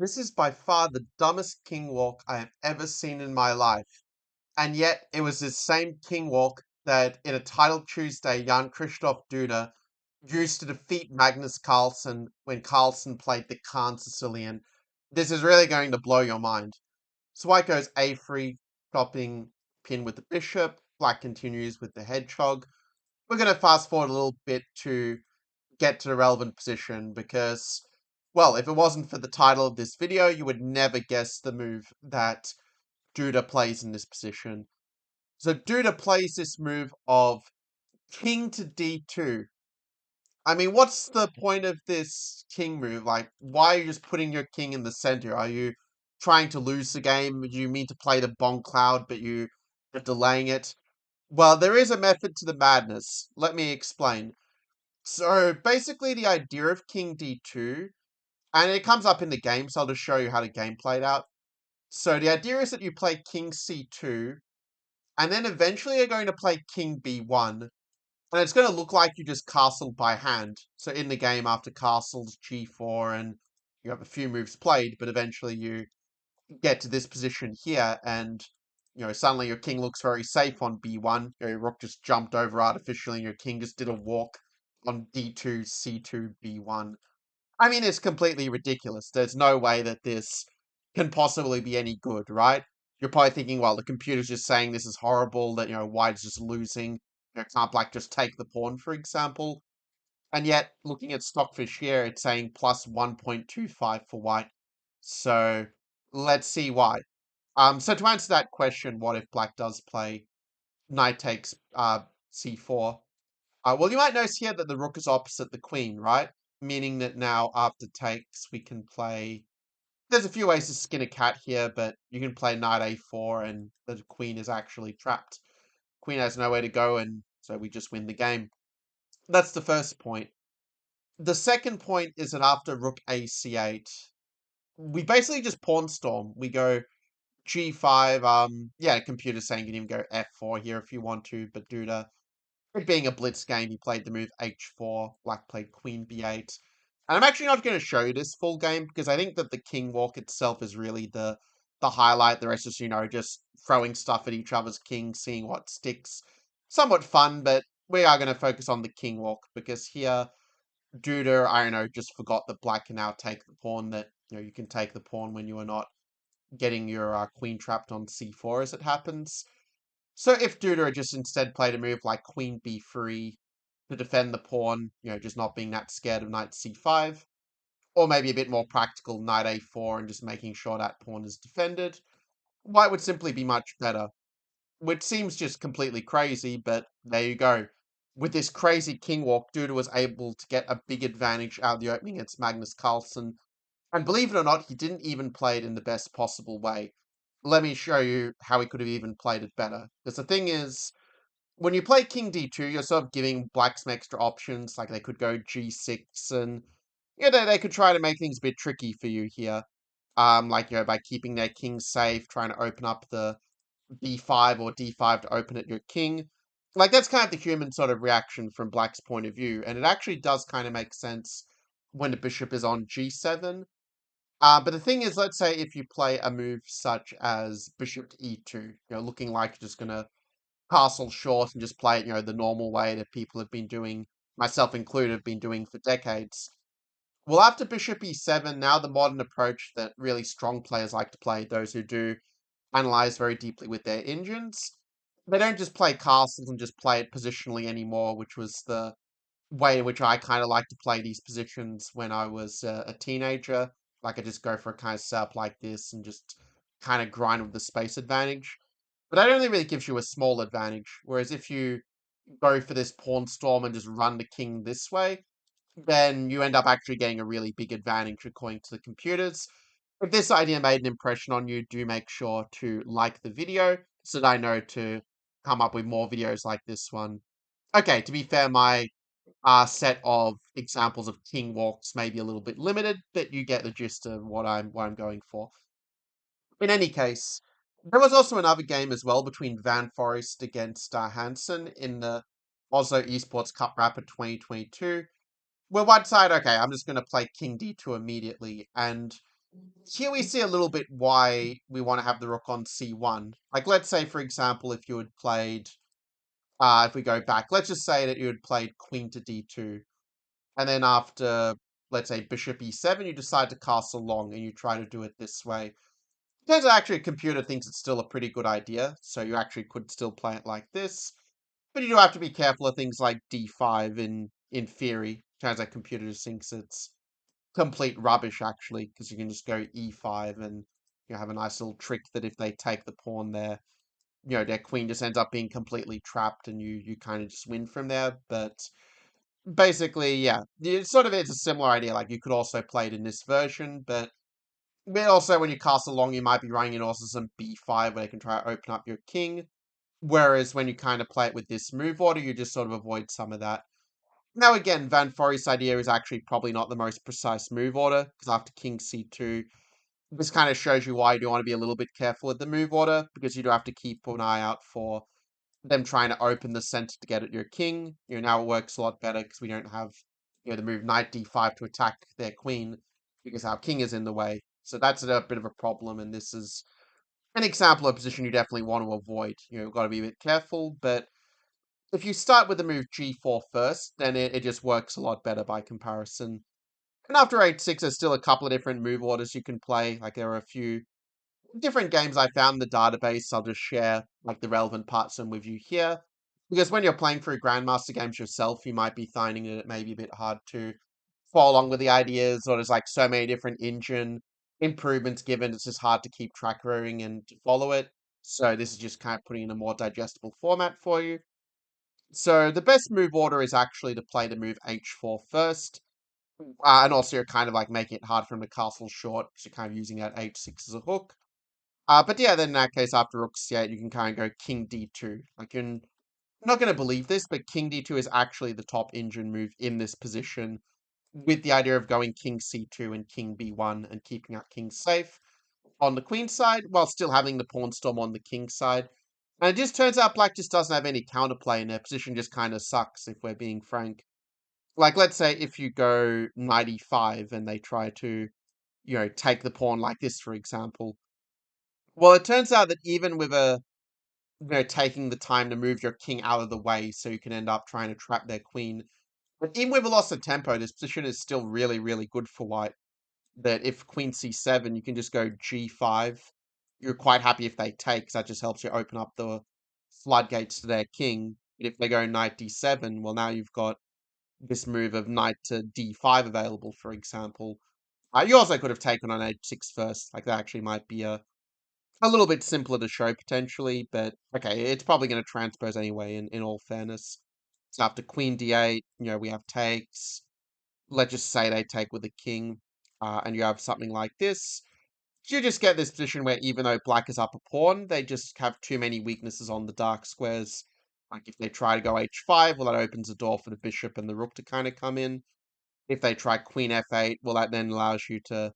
This is by far the dumbest king walk I have ever seen in my life. And yet, it was this same king walk that in a title Tuesday, Jan Christoph Duda used to defeat Magnus Carlsen when Carlsen played the Khan Sicilian. This is really going to blow your mind. So white goes a3, stopping pin with the bishop. Black continues with the hedgehog. We're going to fast forward a little bit to get to the relevant position because, well, if it wasn't for the title of this video, you would never guess the move that Duda plays in this position. So Duda plays this move of king to d2. I mean, what's the point of this king move? Like, why are you just putting your king in the center? Are you trying to lose the game? Do you mean to play the Bonk Cloud, but you are delaying it? Well, there is a method to the madness. Let me explain. So basically, the idea of king d2, and it comes up in the game, so I'll just show you how the game played out. So the idea is that you play king c2, and then eventually you're going to play king b1, and it's going to look like you just castled by hand. So in the game, after castles, g4, and you have a few moves played, but eventually you get to this position here, and suddenly your king looks very safe on b1. Your rook just jumped over artificially, and your king just did a walk on d2, c2, b1. I mean, it's completely ridiculous. There's no way that this can possibly be any good, right? You're probably thinking, well, the computer's just saying this is horrible, that, white's just losing. Can't black just take the pawn, for example? And yet, looking at Stockfish here, it's saying plus 1.25 for white. So, let's see why. So to answer that question, what if black does play knight takes c4? Well, you might notice here that the rook is opposite the queen, right? Meaning that now after takes, we can play... There's a few ways to skin a cat here, but you can play knight a4 and the queen is actually trapped. Queen has nowhere to go, and so we just win the game. That's the first point. The second point is that after rook a c8, we basically just pawn storm. We go g5. Yeah, computer's saying you can even go f4 here if you want to, but Duda, it being a blitz game, he played the move h4. Black played queen b8. And I'm actually not going to show you this full game because I think that the king walk itself is really the highlight. The rest is, just throwing stuff at each other's king, seeing what sticks. Somewhat fun, but we are going to focus on the king walk because here, Duda, I don't know, just forgot that black can now take the pawn, that, you can take the pawn when you are not getting your queen trapped on c4 as it happens. So if Duda had just instead played a move like queen b3 to defend the pawn, just not being that scared of knight c5, or maybe a bit more practical, knight a4 and just making sure that pawn is defended, white would simply be much better. Which seems just completely crazy, but there you go. With this crazy king walk, Duda was able to get a big advantage out of the opening against Magnus Carlsen, and believe it or not, he didn't even play it in the best possible way. Let me show you how he could have even played it better. Because the thing is, when you play king d2, you're sort of giving black some extra options, like they could go g6, and they could try to make things a bit tricky for you here. Like, by keeping their king safe, trying to open up the b5 or d5 to open at your king. Like, that's kind of the human sort of reaction from black's point of view, and it actually does kind of make sense when the bishop is on g7. But the thing is, let's say if you play a move such as bishop to e2, looking like you're just going to castle short and just play it, the normal way that people have been doing, myself included, have been doing for decades. Well, after bishop e7, now the modern approach that really strong players like to play, those who do analyze very deeply with their engines, they don't just play castles and just play it positionally anymore, which was the way in which I kind of like to play these positions when I was a teenager. Like, I just go for a kind of setup like this and just kind of grind with the space advantage. But that only really gives you a small advantage. Whereas if you go for this pawn storm and just run the king this way, then you end up actually getting a really big advantage according to the computers. If this idea made an impression on you, do make sure to like the video so that I know to come up with more videos like this one. Okay, to be fair, my set of examples of king walks may be a little bit limited, but you get the gist of what I'm going for. In any case, there was also another game as well between Van Forest against Hansen in the Oslo Esports Cup Rapid 2022. Where white side, okay, I'm just going to play king d2 immediately, and Here we see a little bit why we want to have the rook on c1. Like, let's say, for example, if you had played, if we go back, let's just say that you had played queen to d2, and then after, let's say, bishop e7, you decide to castle long, and you try to do it this way. Turns out actually a computer thinks it's still a pretty good idea, so you actually could still play it like this. But you do have to be careful of things like d5 in theory. Turns out computer just thinks it's complete rubbish actually, because you can just go e5 and you have a nice little trick that if they take the pawn there, their queen just ends up being completely trapped and you kind of just win from there. But basically, yeah, it's a similar idea. Like you could also play it in this version, but also when you cast along, you might be running in also some b5 where they can try to open up your king. Whereas when you kind of play it with this move order, you just sort of avoid some of that. Now again, Van Forest's idea is actually probably not the most precise move order, because after king c2, this kind of shows you why you do want to be a little bit careful with the move order, because you do have to keep an eye out for them trying to open the center to get at your king. Now it works a lot better because we don't have, the move knight d5 to attack their queen, because our king is in the way. So that's a bit of a problem, and this is an example of a position you definitely want to avoid. You've got to be a bit careful, but if you start with the move g4 first, then it just works a lot better by comparison. And after h6, there's still a couple of different move orders you can play. Like there are a few different games I found in the database. I'll just share like the relevant parts of them with you here. Because when you're playing through Grandmaster games yourself, you might be finding that it may be a bit hard to follow along with the ideas, or there's like so many different engine improvements given, it's just hard to keep track of everything and to follow it. So this is just kind of putting in a more digestible format for you. So the best move order is actually to play the move h4 first. And also you're kind of like making it hard for him to castle short, because you're kind of using that h6 as a hook. But yeah, then in that case, after rook c8, you can kind of go king d2. Like, you're not going to believe this, but king d2 is actually the top engine move in this position, with the idea of going king c2 and king b1 and keeping our king safe on the queen side, while still having the pawn storm on the king side. And it just turns out black just doesn't have any counterplay, and their position just kind of sucks, if we're being frank. Like, let's say if you go knight e5 and they try to, take the pawn like this, for example. Well, it turns out that even with taking the time to move your king out of the way so you can end up trying to trap their queen, but even with a loss of tempo, this position is still really, really good for white. That if queen c7, you can just go g5. You're quite happy if they take, because that just helps you open up the floodgates to their king. But if they go knight d7, well, now you've got this move of knight to d5 available, for example. You also could have taken on h6 first. Like, that actually might be a little bit simpler to show, potentially, but okay, it's probably going to transpose anyway, in all fairness. So after queen d8, we have takes. Let's just say they take with the king, and you have something like this. You just get this position where even though black is up a pawn, they just have too many weaknesses on the dark squares. Like if they try to go h5, well, that opens the door for the bishop and the rook to kind of come in. If they try queen f8, well, that then allows you to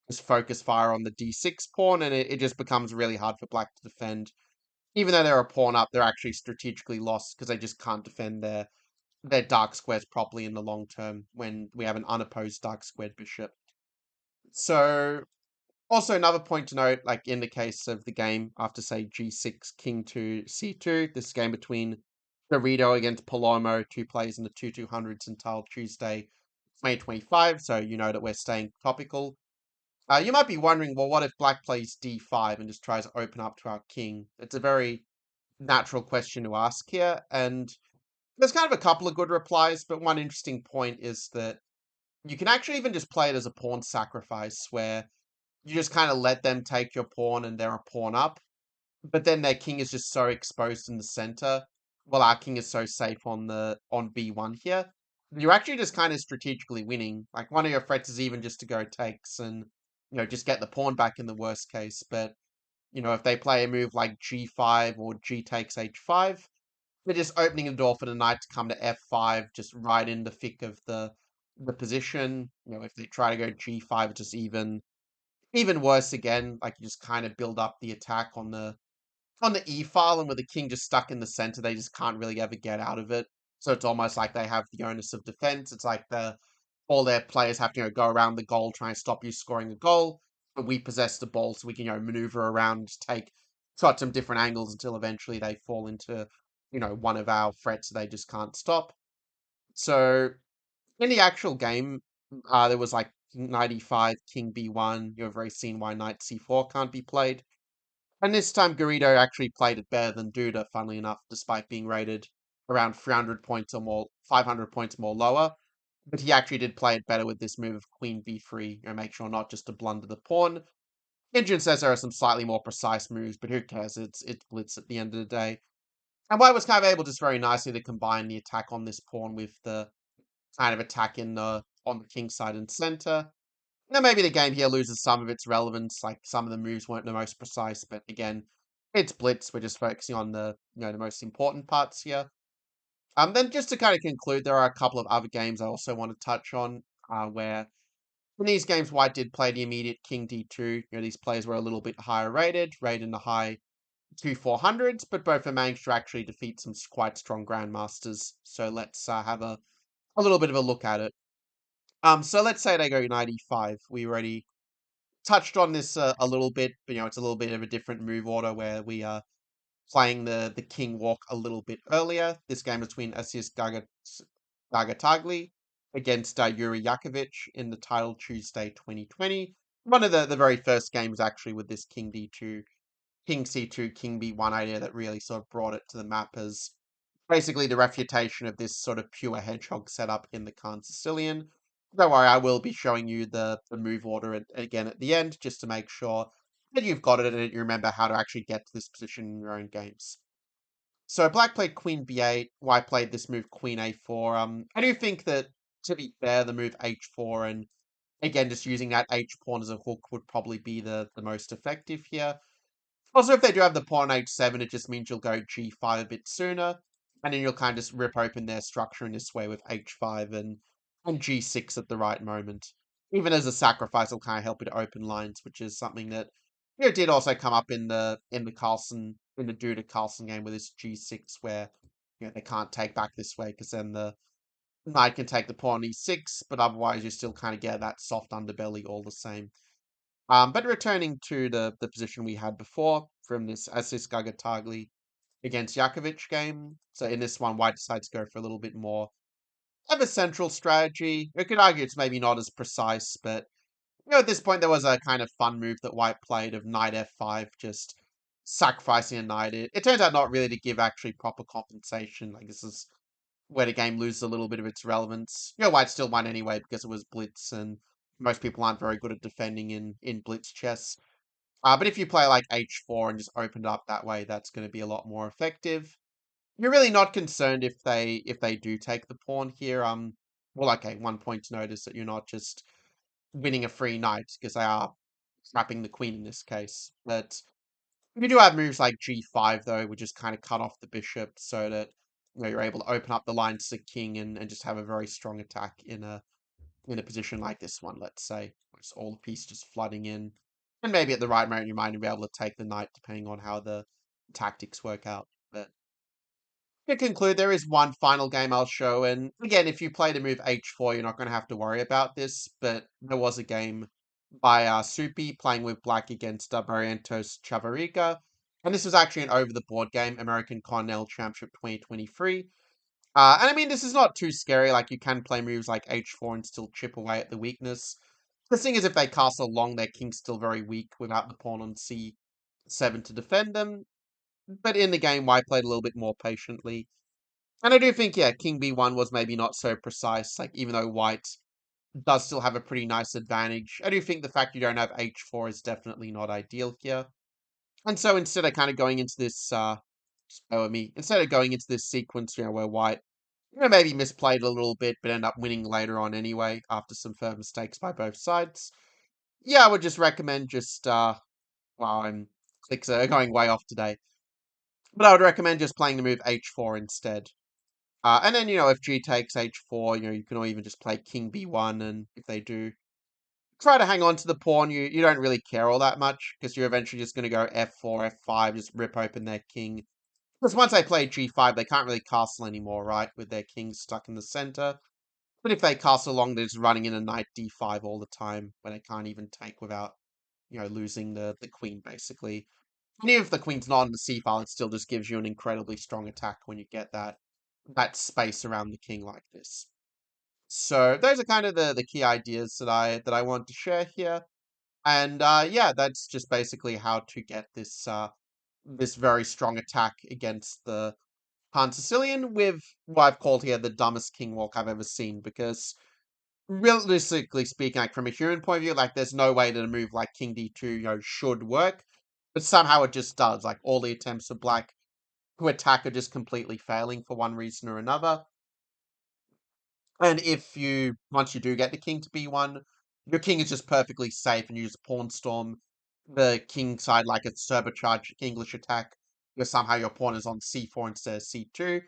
just focus fire on the d6 pawn, and it just becomes really hard for black to defend. Even though they're a pawn up, they're actually strategically lost because they just can't defend their dark squares properly in the long term when we have an unopposed dark squared bishop. So also, another point to note, like in the case of the game after, say, g6, king to c2, this game between Dorito against Palomo, two players in the 2200s until Tuesday, 2025, so you know that we're staying topical. You might be wondering, well, what if black plays d5 and just tries to open up to our king? It's a very natural question to ask here, and there's kind of a couple of good replies, but one interesting point is that you can actually even just play it as a pawn sacrifice, where you just kind of let them take your pawn and they're a pawn up. But then their king is just so exposed in the center, while our king is so safe on b1 here. You're actually just kind of strategically winning. Like one of your threats is even just to go takes and just get the pawn back in the worst case. But if they play a move like g5 or g takes h5, they're just opening the door for the knight to come to f5, just right in the thick of the position. If they try to go g5, it's just even worse again. Like you just kind of build up the attack on the e file, and with the king just stuck in the center, they just can't really ever get out of it. So it's almost like they have the onus of defense. It's like all their players have to go around the goal, try and stop you scoring a goal. we possess the ball so we can, maneuver around, take shot some different angles until eventually they fall into, one of our threats they just can't stop. So in the actual game, there was like knight e5, king b1. You've already seen why knight c4 can't be played. And this time Garrido actually played it better than Duda, funnily enough, despite being rated around 300 points or more, 500 points more lower. But he actually did play it better with this move of queen b3, make sure not just to blunder the pawn. Engine says there are some slightly more precise moves, but who cares? It's blitz at the end of the day. And White was kind of able just very nicely to combine the attack on this pawn with the kind of attack on the king side and center. Now maybe the game here loses some of its relevance, like some of the moves weren't the most precise, but again, it's blitz. We're just focusing on the most important parts here. Then just to kind of conclude, there are a couple of other games I also want to touch on, where in these games White did play the immediate King D2. These players were a little bit higher rated in the high 400s, but both have managed to actually defeat some quite strong grandmasters. So let's have a little bit of a look at it. So let's say they go 95. We already touched on this a little bit, but it's a little bit of a different move order where we are playing the king walk a little bit earlier. This game between Assis Gagatagli against Yuri Yakovich in the title Tuesday 2020. One of the very first games actually with this king d2, king c2, king b1 idea that really sort of brought it to the map as basically the refutation of this sort of pure hedgehog setup in the Khan Sicilian. Don't worry, I will be showing you the move order again at the end, just to make sure that you've got it and you remember how to actually get to this position in your own games. So black played queen b8, white played this move queen a4. I do think that, to be fair, the move h4 and again, just using that h pawn as a hook would probably be the most effective here. Also, if they do have the pawn h7, it just means you'll go g5 a bit sooner, and then you'll kind of just rip open their structure in this way with h5 and g6 at the right moment. Even as a sacrifice, it'll kind of help you to open lines, which is something that did also come up in the Carlsen in the Duda Carlsen game with this g6, where they can't take back this way because then the knight can take the pawn e6, but otherwise you still kind of get that soft underbelly all the same. But returning to the position we had before from this Assis Gagatagli against Yakovich game. So in this one, White decides to go for a little bit more of a central strategy. You could argue it's maybe not as precise, but at this point there was a kind of fun move that White played of knight f5, just sacrificing a knight. It turns out not really to give actually proper compensation. Like this is where the game loses a little bit of its relevance. White still won anyway because it was blitz and most people aren't very good at defending in blitz chess. But if you play like h4 and just open it up that way, that's going to be a lot more effective. You're really not concerned if they do take the pawn here. Well, okay, 1 point to notice that you're not just winning a free knight because they are trapping the queen in this case. But you do have moves like g5 though, which just kind of cut off the bishop so that you're able to open up the lines to the king and just have a very strong attack in a position like this one, let's say. It's all the pieces just flooding in. And maybe at the right moment you might be able to take the knight depending on how the tactics work out. But to conclude, there is one final game I'll show, and again, if you play the move h4, you're not going to have to worry about this, but there was a game by Supi playing with black against Barrientos Chavarica, and this was actually an over-the-board game, American Continental Championship 2023. And I mean, this is not too scary, like you can play moves like h4 and still chip away at the weakness. The thing is, if they castle long, their king's still very weak without the pawn on c7 to defend them, but in the game, White played a little bit more patiently. And I do think, yeah, King B1 was maybe not so precise. Like, even though White does still have a pretty nice advantage, I do think the fact you don't have H4 is definitely not ideal here. And so instead of kind of going into this, instead of going into this sequence, where White, maybe misplayed a little bit, but end up winning later on anyway, after some firm mistakes by both sides. Yeah, I would just recommend wow, clicks are going way off today. But I would recommend just playing the move h4 instead. And then, if g takes h4, you can even just play king b1, and if they do try to hang on to the pawn, you don't really care all that much, because you're eventually just going to go f4, f5, just rip open their king. Because once they play g5, they can't really castle anymore, right, with their king stuck in the center. But if they castle along, they're just running in a knight d5 all the time, where they can't even take without losing the queen basically. And even if the queen's not on the c file, it still just gives you an incredibly strong attack when you get that space around the king like this. So those are kind of the key ideas that I want to share here. And yeah, that's just basically how to get this very strong attack against the Han Sicilian with what I've called here the dumbest king walk I've ever seen. Because realistically speaking, like from a human point of view, like there's no way that a move like King D2, should work, but somehow it just does. Like all the attempts of Black to attack are just completely failing for one reason or another. And if you once you do get the king to B1, your king is just perfectly safe, and you just pawn storm the king side like a turbocharged English attack. Because somehow your pawn is on C4 instead of C2,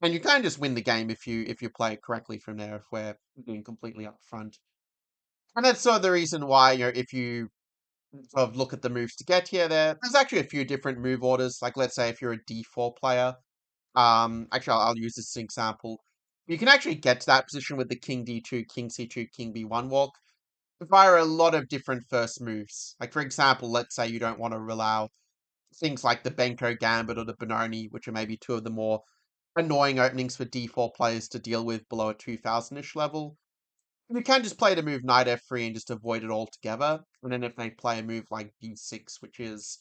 and you kind of just win the game if you play it correctly from there. If we're being completely upfront, and that's sort of the reason why if you sort of look at the moves to get here, there's actually a few different move orders. Like let's say if you're a D4 player, actually, I'll use this example. You can actually get to that position with the King D2, King C2, King B1 walk via a lot of different first moves. Like, for example, let's say you don't want to allow things like the Benko Gambit or the Benoni, which are maybe two of the more annoying openings for D4 players to deal with below a 2000-ish level. You can just play the move Knight F3 and just avoid it altogether. And then if they play a move like B6, which is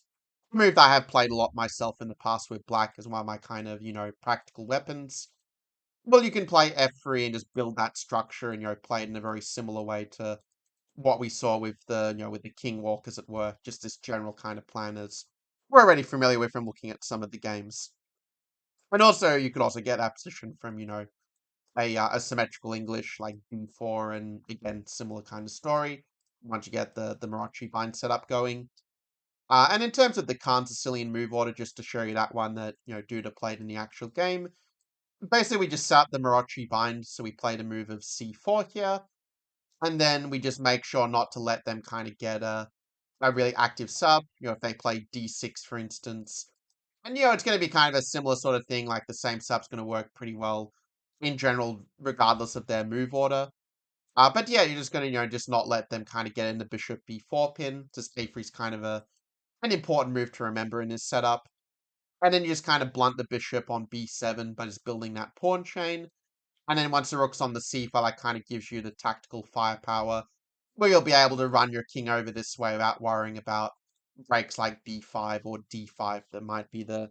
a move that I have played a lot myself in the past with Black as one of my kind of, practical weapons. Well, you can play F3 and just build that structure and, play it in a very similar way to what we saw with the King Walk, as it were. Just this general kind of plan as we're already familiar with from looking at some of the games. And also, you could also get that position from, a symmetrical English like B4, and again, similar kind of story once you get the Marachi bind setup going. And in terms of the Khan Sicilian move order, just to show you that one that, Duda played in the actual game, basically we just set up the Morochi bind, so we played a move of C4 here, and then we just make sure not to let them kind of get a really active sub, if they play D6, for instance. And, it's going to be kind of a similar sort of thing, like the same sub's going to work pretty well in general, regardless of their move order. But yeah, you're just going to, just not let them kind of get in the bishop B4 pin. Just A3 is kind of an important move to remember in this setup. And then you just kind of blunt the bishop on B7 by just building that pawn chain. And then once the rook's on the c file, that kind of gives you the tactical firepower where you'll be able to run your king over this way without worrying about breaks like b5 or d5 that might be the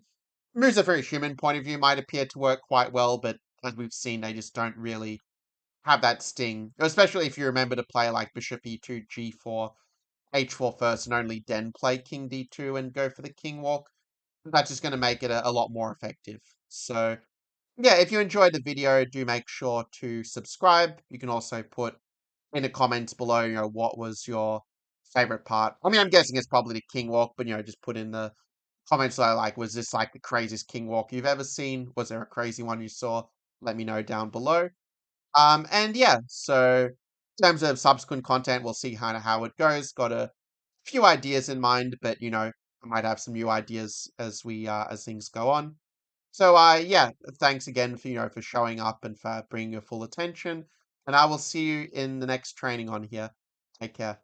moves that from a human point of view might appear to work quite well, but as we've seen, they just don't really have that sting. Especially if you remember to play like bishop e2, g4, h4 first, and only then play king d2 and go for the king walk. That's just going to make it a lot more effective. So yeah, if you enjoyed the video, do make sure to subscribe. You can also put in the comments below, what was your favorite part. I mean, I'm guessing it's probably the king walk, but, just put in the comments that was this like the craziest king walk you've ever seen? Was there a crazy one you saw? Let me know down below. And yeah, so in terms of subsequent content, we'll see kind of how it goes. Got a few ideas in mind, but, I might have some new ideas as things go on. So, yeah, thanks again for, for showing up and for bringing your full attention. And I will see you in the next training on here. Take care.